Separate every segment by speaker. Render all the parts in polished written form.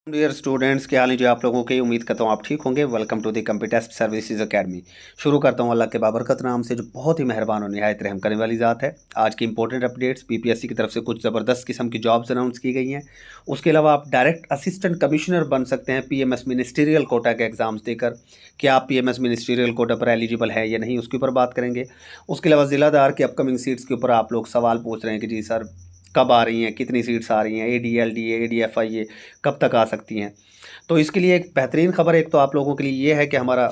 Speaker 1: Dear students, क्या हाल है जी आप लोगों के। उम्मीद करता हूँ आप ठीक होंगे। Welcome to the computer services academy. शुरू करता हूँ अल्लाह के बाबरकत नाम से, जो बहुत ही मेहरबान और निहायत रहम करने वाली ज़ात है। आज की इंपॉर्टेंट अपडेट्स, पीपीएससी की तरफ से कुछ ज़बरदस्त किस्म की जॉब्स अनाउंस की गई हैं। उसके अलावा आप डायरेक्ट असिस्टेंट कमिश्नर बन सकते हैं पीएमएस मिनिस्टीरियल कोटा के एग्जाम्स देकर। क्या आप पीएमएस मिनिस्टीरियल कोटा पर एलिजिबल है या नहीं, उसके ऊपर बात करेंगे। उसके अलावा ज़िलादार की अपकमिंग सीट्स के ऊपर आप लोग सवाल पूछ रहे हैं कि जी सर कब आ रही हैं, कितनी सीट्स आ रही हैं, AD, LD, ADFI कब तक आ सकती हैं। तो इसके लिए एक बेहतरीन खबर एक तो आप लोगों के लिए ये है कि हमारा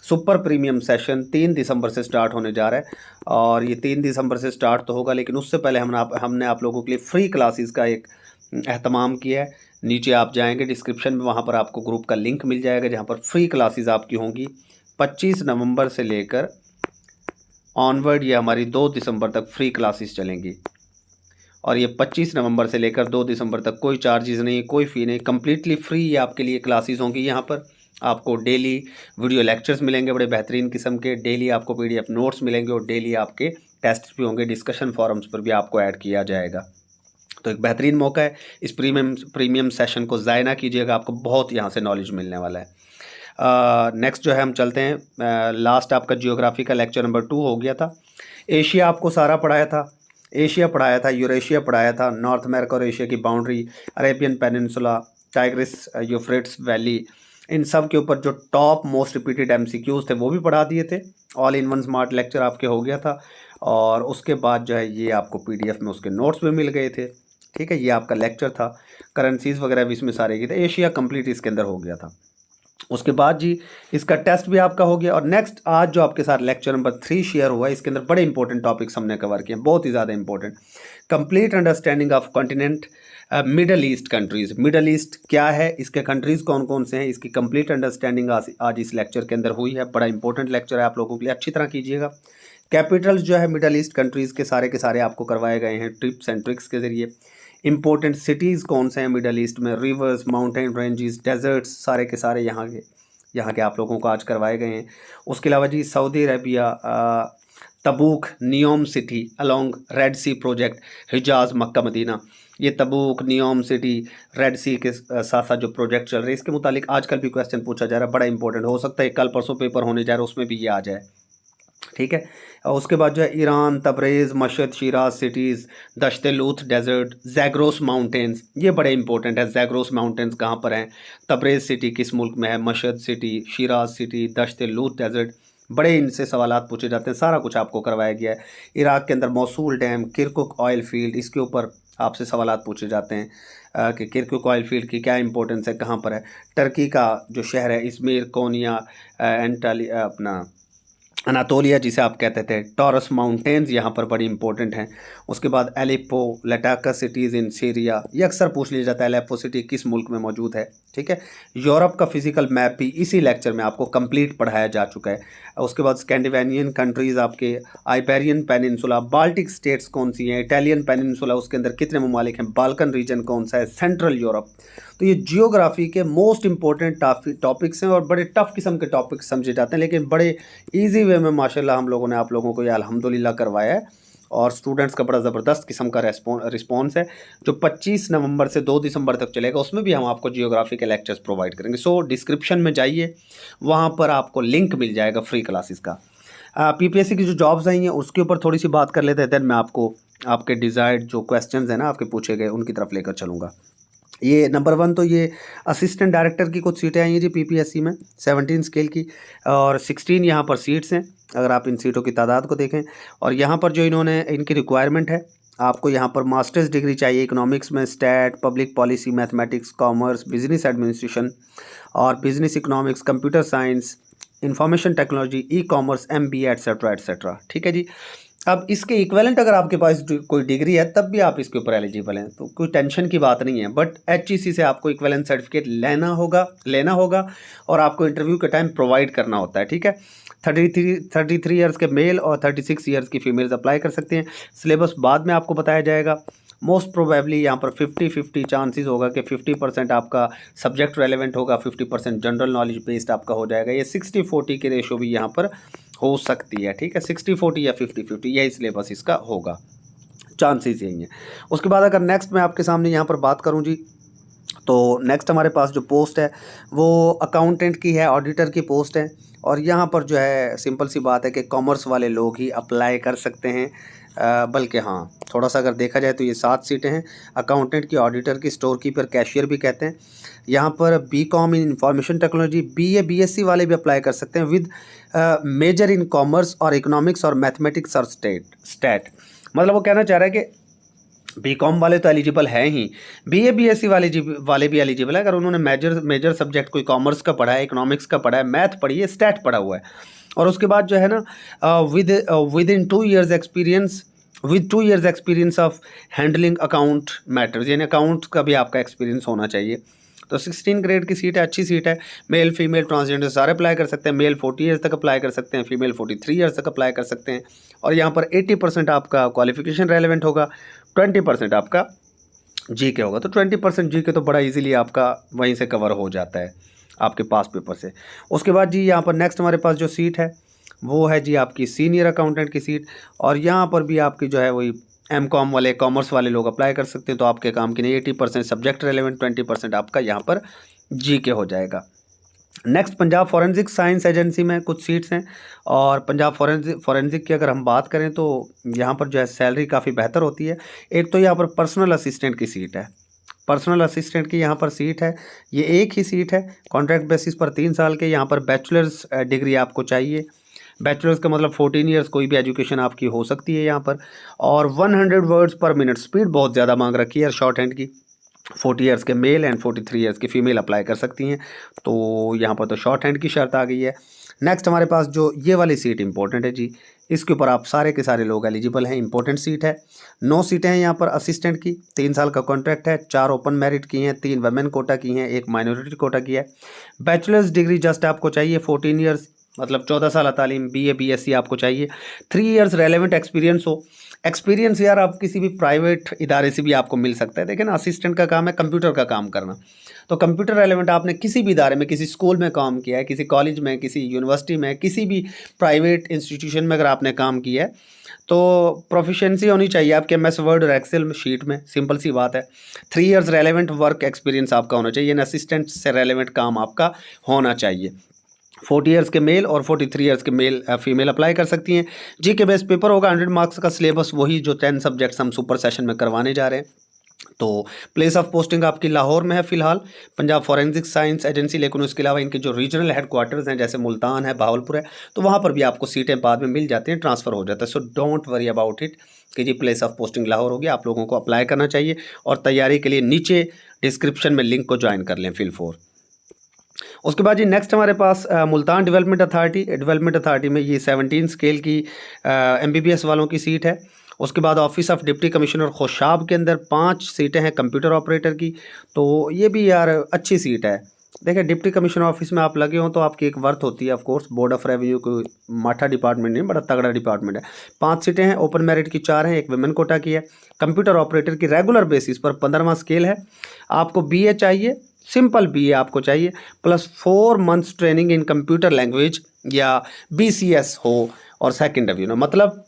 Speaker 1: सुपर प्रीमियम सेशन 3 दिसंबर से स्टार्ट होने जा रहा है। और ये 3 दिसंबर से स्टार्ट तो होगा, लेकिन उससे पहले हमने आप लोगों के लिए फ्री क्लासेस का एक एहतमाम किया है। नीचे आप जाएंगे डिस्क्रिप्शन में, वहाँ पर आपको ग्रुप का लिंक मिल जाएगा, जहाँ पर फ्री क्लासेस आपकी होंगी 25 नवंबर से लेकर ऑनवर्ड। ये हमारी 2 दिसंबर तक फ्री क्लासेस चलेंगी। और ये 25 नवंबर से लेकर 2 दिसंबर तक कोई चार्जेस नहीं, कोई फ़ी नहीं, कम्प्लीटली फ्री ये आपके लिए क्लासेस होंगी। यहाँ पर आपको डेली वीडियो लेक्चर्स मिलेंगे बड़े बेहतरीन किस्म के, डेली आपको PDF नोट्स मिलेंगे और डेली आपके टेस्ट भी होंगे। डिस्कशन फोरम्स पर भी आपको ऐड किया जाएगा। तो एक बेहतरीन मौका है, इस प्रीमियम सेशन को ज़ाया ना कीजिएगा, आपको बहुत यहाँ से नॉलेज मिलने वाला है। नेक्स्ट जो है हम चलते हैं। लास्ट आपका जियोग्राफी का लेक्चर नंबर 2 हो गया था। एशिया आपको सारा पढ़ाया था, एशिया पढ़ाया था, यूरेशिया पढ़ाया था, नॉर्थ अमेरिका और एशिया की boundary, Arabian peninsula, Tigris, Euphrates valley, इन सब के ऊपर जो टॉप मोस्ट रिपीटेड MCQs थे वो भी पढ़ा दिए थे। All in one smart lecture आपके हो गया था। और उसके बाद जो है ये आपको PDF में उसके नोट्स भी मिल गए थे। ठीक है, ये आपका लेक्चर था। करेंसीज वगैरह भी इसमें सारे के थे। एशिया कंप्लीट इसके अंदर हो गया था। उसके बाद जी इसका टेस्ट भी आपका हो गया। और नेक्स्ट आज जो आपके साथ लेक्चर नंबर 3 शेयर हुआ है, इसके अंदर बड़े इंपॉर्टेंट टॉपिक्स हमने कवर किए हैं, बहुत ही ज़्यादा important. Complete understanding of continent middle east countries. Middle east क्या है, इसके कंट्रीज़ कौन कौन से हैं, इसकी कंप्लीट अंडरस्टैंडिंग आज इस लेक्चर के अंदर हुई है। बड़ा इंपॉर्टेंट लेक्चर है, आप लोगों के लिए अच्छी तरह कीजिएगा। कैपिटल्स जो है मिडल ईस्ट कंट्रीज़ के सारे आपको करवाए गए हैं टिप्स एंड ट्रिक्स के ज़रिए। इंपॉर्टेंट सिटीज़ कौन से हैं मिडल ईस्ट में, रिवर्स, माउंटेन रेंजेस, डेजर्ट्स, सारे के सारे यहाँ के आप लोगों को आज करवाए गए हैं। उसके अलावा जी Saudi Arabia, Tabuk, Neom city along Red Sea project, Hijaz, Mecca, Medina. ये Tabuk, Neom city, Red Sea के साथ साथ जो प्रोजेक्ट चल रहे हैं, इसके मुतालिक आजकल भी क्वेश्चन पूछा जा रहा है, बड़ा इंपॉर्टेंट। हो सकता है कल परसों पेपर होने जा रहा है, उसमें भी ये आ जाए। ठीक है। और उसके बाद जो है Iran, Tabriz, Mashhad, Shiraz cities, Dasht Lut desert, Zagros mountains, ये बड़े इंपॉर्टेंट है। जैग्रोस माउंटेन्स कहाँ पर हैं, तबरेज़ सिटी किस मुल्क में है, मशहद सिटी, शिराज सिटी, दश्त लूथ डेजर्ट, बड़े इनसे सवालात पूछे जाते हैं। सारा कुछ आपको करवाया गया है। इराक के अंदर मौसूल डैम, किरकुक ऑयल फील्ड, इसके ऊपर आपसे सवालात पूछे जाते हैं कि किरकुक ऑयल फील्ड की क्या इंपॉर्टेंस है, कहाँ पर है। टर्की का जो शहर है इज़मिर, कोनिया, एंटालिया, अपना अनातोलिया जिसे आप कहते थे, टॉरस माउंटेन्स यहाँ पर बड़ी इंपॉर्टेंट हैं। उसके बाद एलेप्पो, लटाका सिटीज़ इन सीरिया, ये अक्सर पूछ लिया जाता है एलेप्पो सिटी किस मुल्क में मौजूद है। ठीक है। यूरोप का फिजिकल मैप भी इसी लेक्चर में आपको कंप्लीट पढ़ाया जा चुका है। उसके बाद स्कैंडिनेवियन कंट्रीज़ आपके, आइबेरियन पेनिनसुला, बाल्टिक स्टेट्स कौन सी हैं, इटालियन पेनिनसुला उसके अंदर कितने ममालिक हैं, बाल्कन रीजन कौन सा है, सेंट्रल यूरोप। तो ये जियोग्राफी के मोस्ट इंपॉर्टेंट टॉपिक्स हैं और बड़े टफ किस्म के टॉपिक्स समझे जाते हैं, लेकिन बड़े इजी वे में माशाल्लाह हम लोगों ने आप लोगों को ये अल्हम्दुलिल्लाह करवाया है। और स्टूडेंट्स का बड़ा ज़बरदस्त किस्म का रिस्पॉन्स है, जो 25 नवंबर से 2 दिसंबर तक चलेगा। उसमें भी हम आपको जियोग्राफी के लेक्चर्स प्रोवाइड करेंगे। सो डिस्क्रिप्शन में जाइए, वहाँ पर आपको लिंक मिल जाएगा फ्री क्लासेस का। PPSC की जो जॉब्स आई हैं उसके ऊपर थोड़ी सी बात कर लेते हैं, देन मैं आपको आपके डिज़ायर्ड जो क्वेश्चन हैं ना आपके पूछे गए उनकी तरफ लेकर चलूँगा। ये नंबर 1 तो ये असिस्टेंट डायरेक्टर की कुछ सीटें आई हैं जी PPSC में 17 स्केल की, और 16 यहाँ पर सीट्स हैं अगर आप इन सीटों की तादाद को देखें। और यहाँ पर जो इन्होंने इनकी रिक्वायरमेंट है, आपको यहाँ पर मास्टर्स डिग्री चाहिए इकोनॉमिक्स में, stat, public policy, mathematics, commerce, business administration और business economics, computer science, information technology, e-commerce, MBA etcetera etcetera. ठीक है जी। अब इसके इक्विवेलेंट अगर आपके पास कोई डिग्री है तब भी आप इसके ऊपर एलिजिबल हैं, तो कोई टेंशन की बात नहीं है। बट HEC से आपको इक्विवेलेंट सर्टिफिकेट लेना होगा और आपको इंटरव्यू के टाइम प्रोवाइड करना होता है। ठीक है। 33 ईयर्स के मेल और 36 ईयर्स की फीमेल्स अप्लाई कर सकते हैं। सिलेबस बाद में आपको बताया जाएगा। मोस्ट प्रोबेबली यहाँ पर 50-50 चांसेस होगा कि 50% आपका सब्जेक्ट रेलेवेंट होगा, 50% जनरल नॉलेज बेस्ड आपका हो जाएगा। ये 60-40 की रेशो भी यहाँ पर हो सकती है। ठीक है, 60-40 या 50-50 यही सिलेबस इसका होगा, चांसेस यही हैं। उसके बाद अगर नेक्स्ट मैं आपके सामने यहाँ पर बात करूँ जी तो नेक्स्ट हमारे पास जो पोस्ट है वो अकाउंटेंट की है, ऑडिटर की पोस्ट है। और यहाँ पर जो है सिंपल सी बात है कि कॉमर्स वाले लोग ही अप्लाई कर सकते हैं। बल्कि हाँ, थोड़ा सा अगर देखा जाए तो ये 7 सीटें हैं, अकाउंटेंट की, ऑडिटर की, स्टोर कीपर, कैशियर भी कहते हैं। यहाँ पर BCom in information technology, BA BSc वाले भी अप्लाई कर सकते हैं विद मेजर इन कॉमर्स और इकोनॉमिक्स और मैथमेटिक्स और स्टैट। मतलब वो कहना चाह रहा है कि बीकॉम वाले तो एलिजिबल हैं ही, बीए बीएससी वाले भी एलिजिबल है अगर उन्होंने मेजर सब्जेक्ट कोई कॉमर्स का पढ़ा है, इकोनॉमिक्स का पढ़ा है, मैथ पढ़ी है, स्टैट पढ़ा हुआ है। और उसके बाद जो है ना with in 2 years experience, with 2 years experience of handling account matters, यानी अकाउंट का भी आपका एक्सपीरियंस होना चाहिए। तो 16 ग्रेड की सीट है, अच्छी सीट है। मेल फीमेल ट्रांसजेंडर सारे अप्लाई कर सकते हैं। मेल 40 ईयर्स तक अप्लाई कर सकते हैं, फीमेल 43 ईयर्स तक अप्लाई कर सकते हैं। और यहाँ पर 80% आपका क्वालिफिकेशन रेलेवेंट होगा, 20% आपका जीके होगा। तो 20% जीके तो बड़ा इजीली आपका वहीं से कवर हो जाता है आपके पास पेपर से। उसके बाद जी यहाँ पर नेक्स्ट हमारे पास जो सीट है वो है जी आपकी सीनियर अकाउंटेंट की सीट। और यहाँ पर भी आपकी जो है वही एमकॉम वाले, कॉमर्स वाले लोग अप्लाई कर सकते हैं। तो आपके काम की नहीं, 80% सब्जेक्ट रेलेवेंट, 20% आपका यहाँ पर जीके हो जाएगा। Next Punjab forensic science agency में कुछ सीट्स हैं। और पंजाब फॉरेंसिक की अगर हम बात करें तो यहाँ पर जो है सैलरी काफ़ी बेहतर होती है। एक तो यहाँ पर पर्सनल असिस्टेंट की सीट है, पर्सनल असिस्टेंट की यहाँ पर सीट है, ये एक ही सीट है, कॉन्ट्रैक्ट बेसिस पर 3 साल के। यहाँ पर बैचलर्स डिग्री आपको चाहिए, बैचलर्स का मतलब 14 ईयर्स कोई भी एजुकेशन आपकी हो सकती है यहाँ पर। और 100 वर्ड्स पर मिनट, स्पीड बहुत ज़्यादा मांग रखी है शॉर्ट हैंड की। 40 ईयर्स के मेल एंड 43 ईयर्स की फ़ीमेल अप्लाई कर सकती हैं। तो यहाँ पर तो शॉर्ट हैंड की शर्त आ गई है। नेक्स्ट हमारे पास जो ये वाली सीट इंपॉर्टेंट है जी, इसके ऊपर आप सारे के सारे लोग एलिजिबल हैं, इंपॉर्टेंट सीट है। 9 सीटें हैं यहाँ पर असिस्टेंट की, 3 साल का कॉन्ट्रैक्ट है, 4 ओपन मेरिट की हैं, 3 वुमेन कोटा की हैं, 1 माइनॉरिटी कोटा की है। बैचलर्स डिग्री जस्ट आपको चाहिए 14 ईयर्स, मतलब 14 साल तालीम, बीए बीएससी आपको चाहिए। 3 ईयर्स रेलेवेंट एक्सपीरियंस हो। एक्सपीरियंस यार आप किसी भी प्राइवेट इदारे से भी आपको मिल सकता है। देखिए ना, असिस्टेंट का काम है कंप्यूटर का काम करना, तो कंप्यूटर रेलेवेंट आपने किसी भी इदारे में, किसी स्कूल में काम किया है, किसी कॉलेज में, किसी यूनिवर्सिटी में, किसी भी प्राइवेट इंस्टीट्यूशन में अगर आपने काम किया है तो प्रोफिशिएंसी होनी चाहिए आपके एमएस वर्ड और एक्सेल शीट में, सिंपल सी बात है। 3 ईयर्स रेलेवेंट वर्क एक्सपीरियंस आपका होना चाहिए, यानी असिस्टेंट से रेलेवेंट काम आपका होना चाहिए। 40 ईयर्स के मेल और 43 ईयर्स के मेल फीमेल अप्लाई कर सकती हैं। जी के बेस्ट पेपर होगा, 100 मार्क्स का सिलेबस, वही जो 10 सब्जेक्ट्स हम सुपर सेशन में करवाने जा रहे हैं। तो प्लेस ऑफ पोस्टिंग आपकी लाहौर में है फिलहाल, पंजाब फॉरेंसिक साइंस एजेंसी। लेकिन उसके अलावा इनके जो रीजनल हेडक्वार्टर्स हैं जैसे मुल्तान है, बहावलपुर है, तो वहाँ पर भी आपको सीटें बाद में मिल जाती हैं, ट्रांसफ़र हो जाता है। So don't worry about it कि जी प्लेस ऑफ पोस्टिंग लाहौर होगी, आप लोगों को अप्लाई करना चाहिए। और तैयारी के लिए नीचे डिस्क्रिप्शन में लिंक को ज्वाइन कर लें फिल 4। उसके बाद जी नेक्स्ट हमारे पास मुल्तान डेवलपमेंट अथॉरिटी में ये 17 स्केल की MBBS वालों की सीट है। उसके बाद office of deputy commissioner Khushab के अंदर 5 सीटें हैं कंप्यूटर ऑपरेटर की। तो ये भी यार अच्छी सीट है। देखिए, डिप्टी कमिश्नर ऑफिस में आप लगे हों तो आपकी एक वर्थ होती है, of course board of revenue कोई माठा डिपार्टमेंट नहीं, बड़ा तगड़ा डिपार्टमेंट है। 5 सीटें हैं, ओपन मेरिट की 4 हैं, एक वुमेन कोटा की है। कंप्यूटर ऑपरेटर की रेगुलर बेसिस पर 15वां स्केल है। आपको BA चाहिए, सिंपल BA आपको चाहिए, plus 4 months training in computer language या BCS हो और सेकेंड डिवीजन। मतलब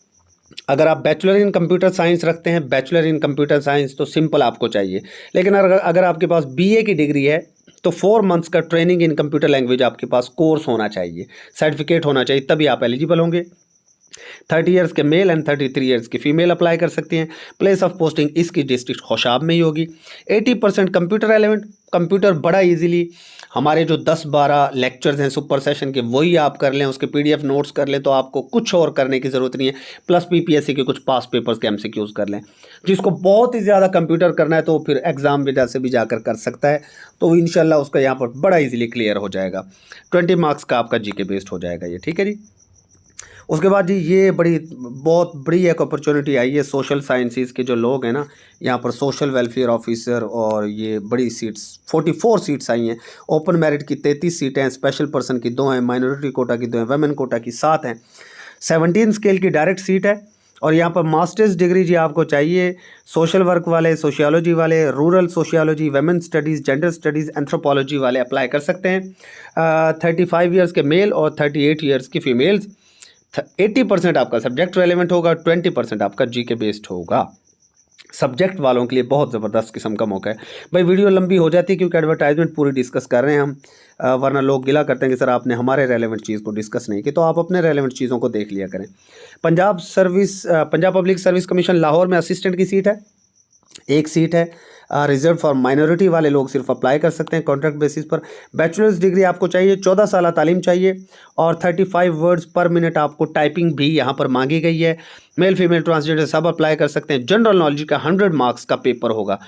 Speaker 1: अगर आप बैचलर इन कंप्यूटर साइंस रखते हैं, बैचलर इन कंप्यूटर साइंस, तो सिंपल आपको चाहिए। लेकिन अगर आपके पास BA की डिग्री है तो 4 मंथ्स का ट्रेनिंग इन कंप्यूटर लैंग्वेज आपके पास कोर्स होना चाहिए, सर्टिफिकेट होना चाहिए, तभी आप एलिजिबल होंगे। 30 ईयर्स के मेल एंड 33 ईयर्स की फीमेल अप्लाई कर सकती हैं। प्लेस ऑफ पोस्टिंग इसकी डिस्ट्रिक्ट खोशाब में ही होगी। 80% कंप्यूटर एलिमेंट, कंप्यूटर बड़ा इजीली हमारे जो 10-12 लेक्चर्स हैं सुपर सेशन के वही आप कर लें, उसके PDF नोट्स कर लें, तो आपको कुछ और करने की ज़रूरत नहीं है। प्लस PPSC के कुछ पास पेपर्स के MCQs कर लें। जिसको बहुत ही ज़्यादा कंप्यूटर करना है तो फिर एग्ज़ाम वजह से भी जाकर कर सकता है, तो इंशाल्लाह उसका यहाँ पर बड़ा ईजिली क्लियर हो जाएगा। 20 मार्क्स का आपका GK बेस्ड हो जाएगा ये, ठीक है जी। उसके बाद जी ये बहुत बड़ी एक अपॉर्चुनिटी आई है सोशल साइंसेस के जो लोग हैं ना, यहाँ पर सोशल वेलफेयर ऑफिसर, और ये बड़ी सीट्स 44 सीट्स आई हैं। ओपन मेरिट की 33 सीटें हैं, स्पेशल पर्सन की 2 हैं, माइनॉरिटी कोटा की 2 हैं, वुमेन कोटा की 7 हैं। 17 स्केल की डायरेक्ट सीट है। और यहाँ पर मास्टर्स डिग्री जी आपको चाहिए, सोशल वर्क वाले, सोशियोलॉजी वाले, rural sociology, women studies, gender studies, anthropology वाले अप्लाई कर सकते हैं। 35 ईयर्स के मेल और 38 ईयर्स की फ़ीमेल्स। 80% आपका सब्जेक्ट रेलेवेंट होगा, 20% आपका GK बेस्ड होगा। सब्जेक्ट वालों के लिए बहुत ज़बरदस्त किस्म का मौका है। भाई वीडियो लंबी हो जाती है क्योंकि एडवर्टाइजमेंट पूरी डिस्कस कर रहे हैं हम, वरना लोग गिला करते हैं कि सर आपने हमारे रेलेवेंट चीज़ को डिस्कस नहीं की, तो आप अपने रेलेवेंट चीज़ों को देख लिया करें। Punjab public service commission Lahore में असिस्टेंट की सीट है, एक सीट है। रिजर्व फॉर माइनॉरिटी वाले लोग सिर्फ अप्लाई कर सकते हैं कॉन्ट्रैक्ट बेसिस पर। बैचलर्स डिग्री आपको चाहिए, 14 साल तालीम चाहिए और 35 वर्ड्स पर मिनट आपको टाइपिंग भी यहाँ पर मांगी गई है। मेल फीमेल ट्रांसजेंडर सब अप्लाई कर सकते हैं। जनरल नॉलेज का 100 मार्क्स का पेपर होगा।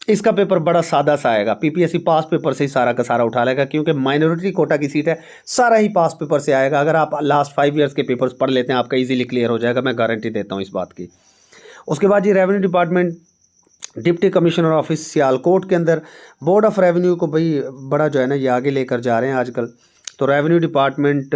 Speaker 1: इसका पेपर बड़ा सादा सा आएगा, पीपीएससी पास पेपर से ही सारा का सारा उठा लेगा क्योंकि माइनॉरिटी कोटा की सीट है, सारा ही पास पेपर से आएगा। अगर आप लास्ट 5 ईयर्स के पेपर्स पढ़ लेते हैं आपका इजीली क्लियर हो जाएगा, मैं गारंटी देता हूँ इस बात की। उसके बाद ये revenue department deputy commissioner office Sialkot के अंदर, बोर्ड ऑफ रेवेन्यू को भाई बड़ा जो है ना ये आगे लेकर जा रहे हैं आजकल। तो revenue department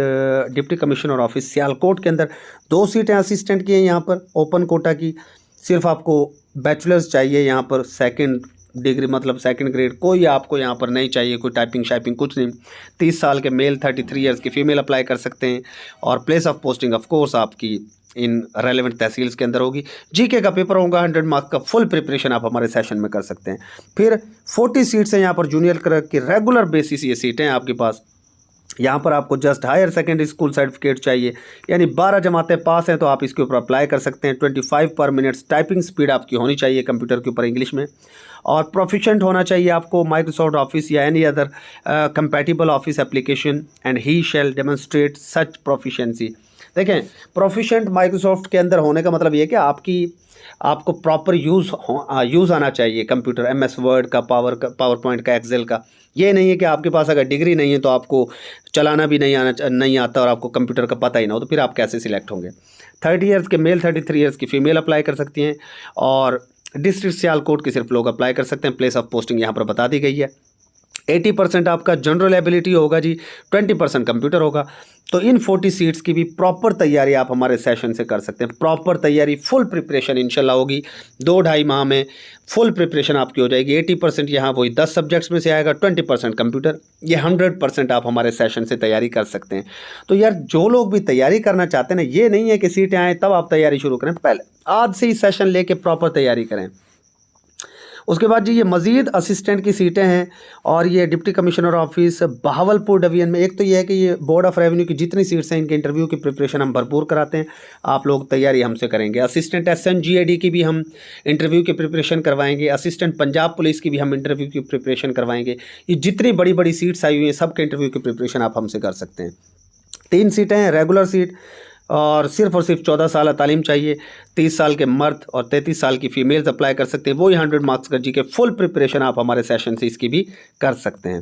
Speaker 1: deputy commissioner office Sialkot के अंदर 2 सीटें असिस्टेंट की हैं यहाँ पर, ओपन कोटा की। सिर्फ आपको बैचलर्स चाहिए यहाँ पर, सेकंड डिग्री मतलब सेकंड ग्रेड कोई आपको यहाँ पर नहीं चाहिए, कोई टाइपिंग शाइपिंग कुछ नहीं। 30 साल के मेल, 33 ईयर्स की फ़ीमेल अप्लाई कर सकते हैं। और place of posting of course आपकी इन रेलेवेंट तहसील्स के अंदर होगी। जीके का पेपर होगा, 100 मार्क्स का फुल प्रिपरेशन आप हमारे सेशन में कर सकते हैं। फिर 40 सीट्स हैं यहाँ पर जूनियर क्लर्क की, रेगुलर बेसिस ये सीटें हैं आपके पास। यहाँ पर आपको just higher secondary school certificate चाहिए, यानी 12 जमातें पास हैं तो आप इसके ऊपर अप्लाई कर सकते हैं। 25 पर मिनट टाइपिंग स्पीड आपकी होनी चाहिए कंप्यूटर के ऊपर इंग्लिश में, और प्रोफिशेंट होना चाहिए आपको माइक्रोसॉफ्ट ऑफिस या any other compatible office application, and he shall demonstrate such proficiency. देखें, प्रोफिशेंट माइक्रोसॉफ्ट के अंदर होने का मतलब ये कि आपको प्रॉपर यूज़ आना चाहिए कंप्यूटर, एमएस वर्ड का, पावर पॉइंट का, एक्सेल का। ये नहीं है कि आपके पास अगर डिग्री नहीं है तो आपको चलाना भी नहीं आता और आपको कंप्यूटर का पता ही ना हो, तो फिर आप कैसे सिलेक्ट होंगे। 30 ईयर्स के मेल, 33 ईयर्स की फ़ीमेल अप्लाई कर सकती हैं, और डिस्ट्रिक्ट सियालकोट के सिर्फ लोग अप्लाई कर सकते हैं। प्लेस ऑफ पोस्टिंग यहाँ पर बता दी गई है। 80% आपका जनरल एबिलिटी होगा जी, 20% कंप्यूटर होगा। तो इन 40 सीट्स की भी प्रॉपर तैयारी आप हमारे सेशन से कर सकते हैं। प्रॉपर तैयारी, फुल प्रिपरेशन इंशाल्लाह होगी। 2-2.5 माह में फुल प्रिपरेशन आपकी हो जाएगी। 80% यहाँ वही 10 सब्जेक्ट्स में से आएगा, 20% कंप्यूटर। ये 100% आप हमारे सेशन से तैयारी कर सकते हैं। तो यार जो लोग भी तैयारी करना चाहते हैं ना, ये नहीं है कि सीटें आएँ तब आप तैयारी शुरू करें, पहले आज से ही सेशन लेके प्रॉपर तैयारी करें। उसके बाद जी ये मज़ीद असिस्टेंट की सीटें हैं, और ये deputy commissioner office Bahawalpur division में। एक तो ये है कि ये बोर्ड ऑफ रेवेन्यू की जितनी सीट्स हैं इनके इंटरव्यू की प्रिपरेशन हम भरपूर कराते हैं, आप लोग तैयारी हमसे करेंगे। असिस्टेंट SNGAD की भी हम इंटरव्यू की प्रिपरेशन करवाएंगे। असिस्टेंट पंजाब पुलिस की भी हम इंटरव्यू की प्रिपरेशन करवाएंगे। ये जितनी बड़ी बड़ी सीट्स आई हुई हैं सब के इंटरव्यू की प्रिपरेशन आप हमसे कर सकते हैं। 3 सीटें हैं रेगुलर सीट, और सिर्फ 14 साल तालीम चाहिए। 30 साल के मर्द और 33 साल की फ़ीमेल्स अप्लाई कर सकते हैं। वही 100 मार्क्स का जीके फुल प्रिपरेशन आप हमारे सेशन से इसकी भी कर सकते हैं।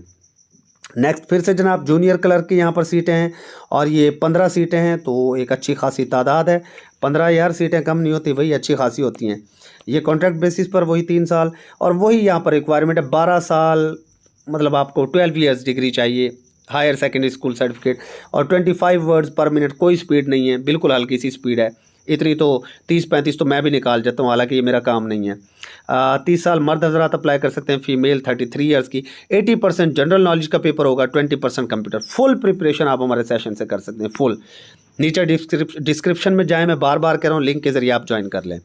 Speaker 1: नेक्स्ट फिर से जनाब जूनियर क्लर्क की यहाँ पर सीटें हैं, और ये 15 सीटें हैं, तो एक अच्छी खासी तादाद है। 15 यार सीटें कम नहीं होती, वही अच्छी खासी होती हैं। ये कॉन्ट्रैक्ट बेसिस पर वही 3 साल, और वही यहाँ पर रिक्वायरमेंट है 12 साल, मतलब आपको 12 ईयर्स डिग्री चाहिए, हायर सेकेंडरी स्कूल सर्टिफिकेट, और 25 वर्ड्स पर मिनट, कोई स्पीड नहीं है, बिल्कुल हल्की सी स्पीड है। इतनी तो 30-35 तो मैं भी निकाल जाता हूँ, हालांकि ये मेरा काम नहीं है। 30 साल मर्द हजरात अप्लाई कर सकते हैं, फीमेल 33 ईयर्स की। 80% जनरल नॉलेज का पेपर होगा, 20% कंप्यूटर। फुल प्रिपरेशन आप हमारे सेशन से कर सकते हैं, फुल। नीचे डिस्क्रिप्शन में जाएँ, मैं बार बार कह रहा हूँ, लिंक के ज़रिए आप ज्वाइन कर लें।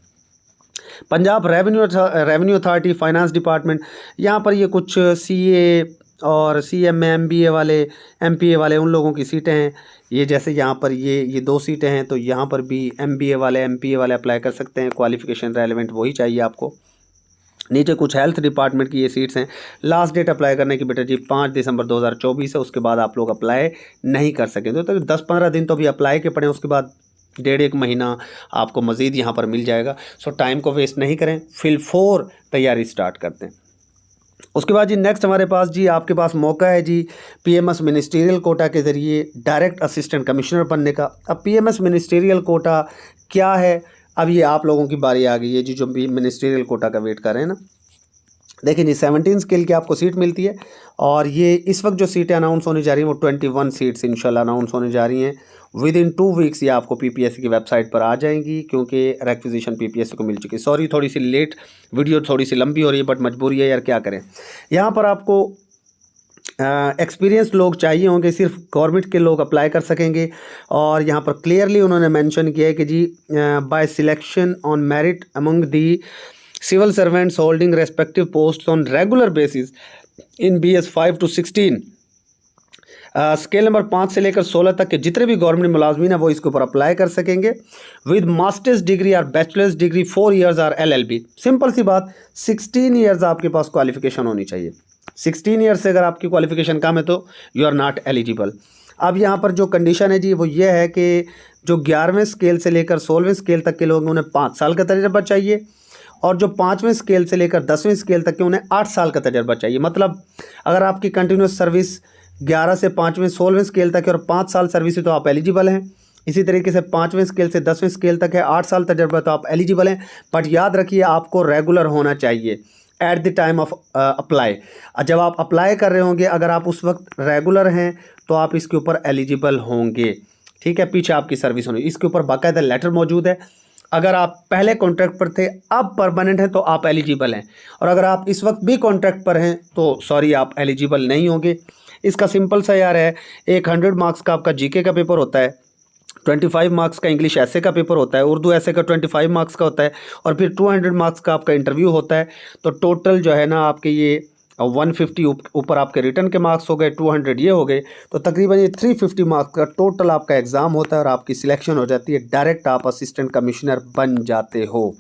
Speaker 1: Punjab revenue authority finance department, यहाँ पर ये कुछ CA और CMA MBA वाले, MPA वाले, उन लोगों की सीटें हैं। ये जैसे यहाँ पर ये 2 सीटें हैं, तो यहाँ पर भी MBA वाले, MPA वाले अप्लाई कर सकते हैं। क्वालिफिकेशन रेलेवेंट वही चाहिए आपको। नीचे कुछ हेल्थ डिपार्टमेंट की ये सीट्स हैं। लास्ट डेट अप्लाई करने की बेटा जी 5 दिसंबर 2024 है, उसके बाद आप लोग अप्लाई नहीं कर सकेंगे। तो 10-15 दिन तो अभी अप्लाई के पड़े, उसके बाद 1.5-1 महीना आपको मज़ीद यहाँ पर मिल जाएगा। सो टाइम को वेस्ट नहीं करें, फिल 4 तैयारी स्टार्ट करते हैं। उसके बाद जी नेक्स्ट हमारे पास जी आपके पास मौका है जी PMS मिनिस्ट्रियल कोटा के ज़रिए डायरेक्ट असिस्टेंट कमिश्नर बनने का। अब PMS मिनिस्ट्रियल कोटा क्या है, अब ये आप लोगों की बारी आ गई है जी, जो भी मिनिस्ट्रियल कोटा का वेट कर रहे हैं ना। देखिए जी 17 स्केल की आपको सीट मिलती है, और ये इस वक्त जो सीटें अनाउंस होने जा रही हैं वो 21 सीट्स इंशाल्लाह अनाउंस होने जा रही हैं। विद इन 2 वीक्स ये आपको PPSC की वेबसाइट पर आ जाएंगी, क्योंकि रिक्विजिशन PPSC को मिल चुकी है। सॉरी थोड़ी सी लेट, वीडियो थोड़ी सी लंबी हो रही है, बट मजबूरी है यार, क्या करें। यहाँ पर आपको एक्सपीरियंस लोग चाहिए होंगे, सिर्फ गवर्नमेंट के लोग अप्लाई कर सकेंगे। और यहाँ पर क्लियरली उन्होंने मेंशन किया है कि जी by selection on merit among the civil servants holding respective post on regular basis in BS 5 to 16। Scale number 5 से लेकर 16 तक के जितने भी गवर्नमेंट मुलाजमीन है वो इसके ऊपर अप्लाई कर सकेंगे विद मास्टर्स डिग्री और बैचलर्स डिग्री 4 ईयर्स और LLB। सिंपल सी बात, 16 ईयर्स आपके पास क्वालिफिकेशन होनी चाहिए। 16 ईयर्स से अगर आपकी क्वालिफिकेशन कम है तो यू आर नॉट एलिजिबल। अब यहाँ पर जो कंडीशन है जी वो ये है कि जो 11वें स्केल से लेकर 16वें स्केल तक के लोग उन्हें 5 साल का तजर्बा चाहिए, और जो 5वें स्केल से लेकर 10वें स्केल तक के उन्हें 8 साल का तजर्बा चाहिए। मतलब अगर आपकी कंटिन्यूस सर्विस 11 से 5वें 16वें स्केल तक है और 5 साल सर्विस है तो आप एलिजिबल हैं। इसी तरीके से 5वें स्केल से 10वें स्केल तक है, 8 साल तजर्बा तो आप एलिजिबल हैं। बट याद रखिए आपको रेगुलर होना चाहिए at the time of apply. जब आप अप्लाई कर रहे होंगे अगर आप उस वक्त रेगुलर हैं तो आप इसके ऊपर एलिजिबल होंगे। ठीक है, पीछे आपकी सर्विस होनी, इसके ऊपर बाकायदा लेटर मौजूद है। अगर आप पहले कॉन्ट्रैक्ट पर थे अब परमानेंट हैं तो आप एलिजिबल हैं, और अगर आप इस वक्त भी कॉन्ट्रैक्ट पर हैं तो सॉरी आप एलिजिबल नहीं होंगे। इसका सिंपल सा यार है, एक 100 मार्क्स का आपका GK का पेपर होता है, 25 मार्क्स का इंग्लिश ऐसे का पेपर होता है, उर्दू ऐसे का 25 मार्क्स का होता है, और फिर 200 मार्क्स का आपका इंटरव्यू होता है। तो टोटल जो है ना आपके ये 150 ऊपर आपके रिटर्न के मार्क्स हो गए, 200 ये हो गए, तो तकरीबन ये 350 मार्क्स का टोटल आपका एग्ज़ाम होता है और आपकी सिलेक्शन हो जाती है, डायरेक्ट आप असिस्टेंट कमिश्नर बन जाते हो।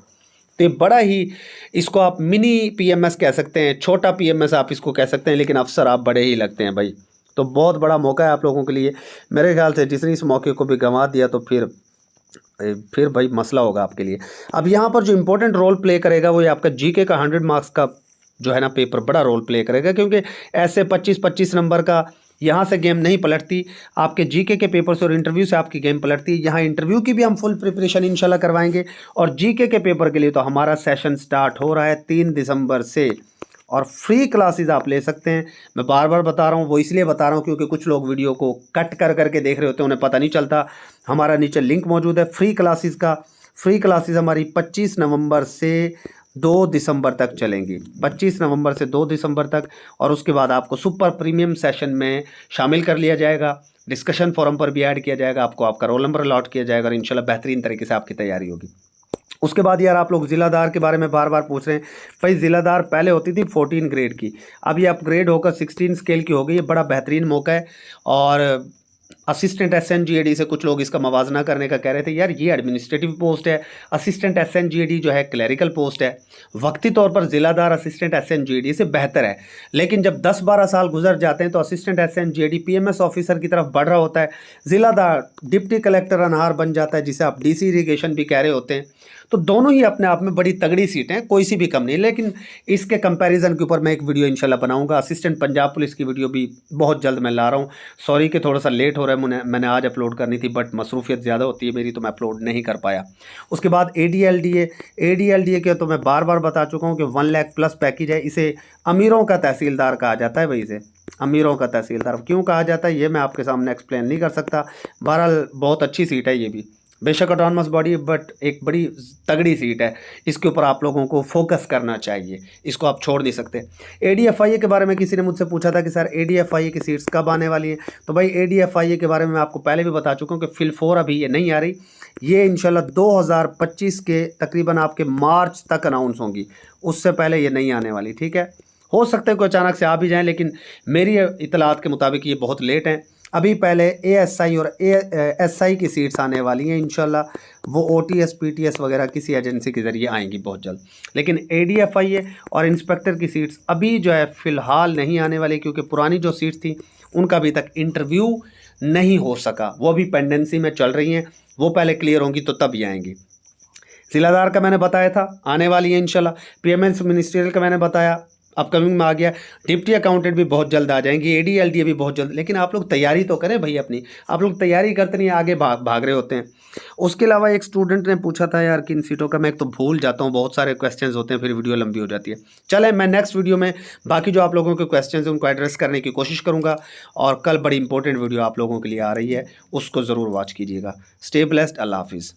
Speaker 1: तो ये बड़ा ही, इसको आप मिनी PMS कह सकते हैं, छोटा PMS आप इसको कह सकते हैं, लेकिन अफसर आप बड़े ही लगते हैं भाई। तो बहुत बड़ा मौका है आप लोगों के लिए। मेरे ख्याल से जिसने इस मौके को भी गंवा दिया तो फिर भाई मसला होगा आपके लिए। अब यहाँ पर जो इम्पोर्टेंट रोल प्ले करेगा वो ये आपका GK का 100 मार्क्स का जो है ना पेपर बड़ा रोल प्ले करेगा, क्योंकि ऐसे 25-25 नंबर का यहाँ से गेम नहीं पलटती, आपके GK के पेपर से और इंटरव्यू से आपकी गेम पलटती है। यहाँ इंटरव्यू की भी हम फुल प्रिपरेशन इंशाल्लाह करवाएंगे, और GK के पेपर के लिए तो हमारा सेशन स्टार्ट हो रहा है 3 दिसंबर से, और फ्री क्लासेस आप ले सकते हैं। मैं बार बार बता रहा हूँ, वो इसलिए बता रहा हूँ क्योंकि कुछ लोग वीडियो को कट कर करके देख रहे होते हैं, उन्हें पता नहीं चलता। हमारा नीचे लिंक मौजूद है फ्री क्लासेस का। फ्री क्लासेस हमारी 25 नवंबर से 2 दिसंबर तक चलेंगी, 25 नवंबर से 2 दिसंबर तक, और उसके बाद आपको सुपर प्रीमियम सेशन में शामिल कर लिया जाएगा, डिस्कशन फोरम पर भी ऐड किया जाएगा, आपको आपका रोल नंबर अलॉट किया जाएगा, और इंशाल्लाह बेहतरीन तरीके से आपकी तैयारी होगी। उसके बाद यार आप लोग ज़िलादार के बारे में बार बार पूछ रहे हैं। भाई ज़िलादार पहले होती थी 14 ग्रेड की, अब ये अपग्रेड होकर 16 स्केल की हो गई। ये बड़ा बेहतरीन मौका है, और असिस्टेंट SNGAD से कुछ लोग इसका मवाजना करने का कह रहे थे। यार ये एडमिनिस्ट्रेटिव पोस्ट है, असिस्टेंट SNGAD जो है क्लerical पोस्ट है। वक्ती तौर पर ज़िलादार असिस्टेंट SNGAD से बेहतर है, लेकिन जब 10-12 साल गुजर जाते हैं तो असिस्टेंट SNGAD PMS ऑफिसर की तरफ बढ़ रहा होता है, ज़िलादार डिप्टी कलेक्टर अनहार बन जाता है, जिसे आप DC इरीगेशन भी कह रहे होते हैं। तो दोनों ही अपने आप में बड़ी तगड़ी सीटें हैं, कोई सी भी कम नहीं। लेकिन इसके कंपैरिजन के ऊपर मैं एक वीडियो इंशाल्लाह बनाऊंगा। असिस्टेंट पंजाब पुलिस की वीडियो भी बहुत जल्द मैं ला रहा हूँ। सॉरी कि थोड़ा सा लेट हो रहा है, मैंने आज अपलोड करनी थी, बट मसरूफियत ज़्यादा होती है मेरी, तो मैं अपलोड नहीं कर पाया। उसके बाद ADLDA के तो मैं बार बार बता चुका हूँ कि 1 लाख प्लस पैकेज है। इसे अमीरों का तहसीलदार कहा जाता है भाई, इसे अमीरों का तहसीलदार क्यों कहा जाता है ये मैं आपके सामने एक्सप्लेन नहीं कर सकता। बहरहाल बहुत अच्छी सीट है ये भी, बेशक ऑटोनमस बॉडी, बट एक बड़ी तगड़ी सीट है। इसके ऊपर आप लोगों को फोकस करना चाहिए, इसको आप छोड़ नहीं सकते। ADFIA के बारे में किसी ने मुझसे पूछा था कि सर ADFIA की सीट्स कब आने वाली है। तो भाई ADFIA के बारे में मैं आपको पहले भी बता चुका हूँ कि फिल 4 अभी ये नहीं आ रही, ये इंशाल्लाह 2025 के तकरीबन आपके मार्च तक अनाउंस होंगी, उससे पहले ये नहीं आने वाली। ठीक है, हो सकता है कोई अचानक से आ भी जाए, लेकिन मेरी इतलात के मुताबिक ये बहुत लेट हैं। अभी पहले ASI और SI की सीट्स आने वाली हैं इंशाल्लाह, वो OTS PTS वगैरह किसी एजेंसी के ज़रिए आएंगी बहुत जल्द। लेकिन ADFIA और इंस्पेक्टर की सीट्स अभी जो है फ़िलहाल नहीं आने वाली, क्योंकि पुरानी जो सीट्स थी उनका अभी तक इंटरव्यू नहीं हो सका, वो अभी पेंडेंसी में चल रही हैं, वो पहले क्लियर होंगी तो तब ही आएंगी। ज़िलादार का मैंने बताया था आने वाली है इंशाल्लाह। PMS मिनिस्ट्रियल का मैंने बताया अपकमिंग में आ गया। डिप्टी अकाउंटेंट भी बहुत जल्द आ जाएंगी, ADLDA भी बहुत जल्द। लेकिन आप लोग तैयारी तो करें भाई अपनी, आप लोग तैयारी करते नहीं, आगे भाग रहे होते हैं। उसके अलावा एक स्टूडेंट ने पूछा था यार किन सीटों का, मैं एक तो भूल जाता हूँ, बहुत सारे क्वेश्चंस होते हैं, फिर वीडियो लंबी हो जाती है। चलें, मैं नेक्स्ट वीडियो में बाकी जो आप लोगों के क्वेश्चन हैं उनको एड्रेस करने की कोशिश करूँगा, और कल बड़ी इंपॉर्टेंट वीडियो आप लोगों के लिए आ रही है, उसको ज़रूर वॉच कीजिएगा। स्टे ब्लेस्ड, अल्लाह हाफिज़।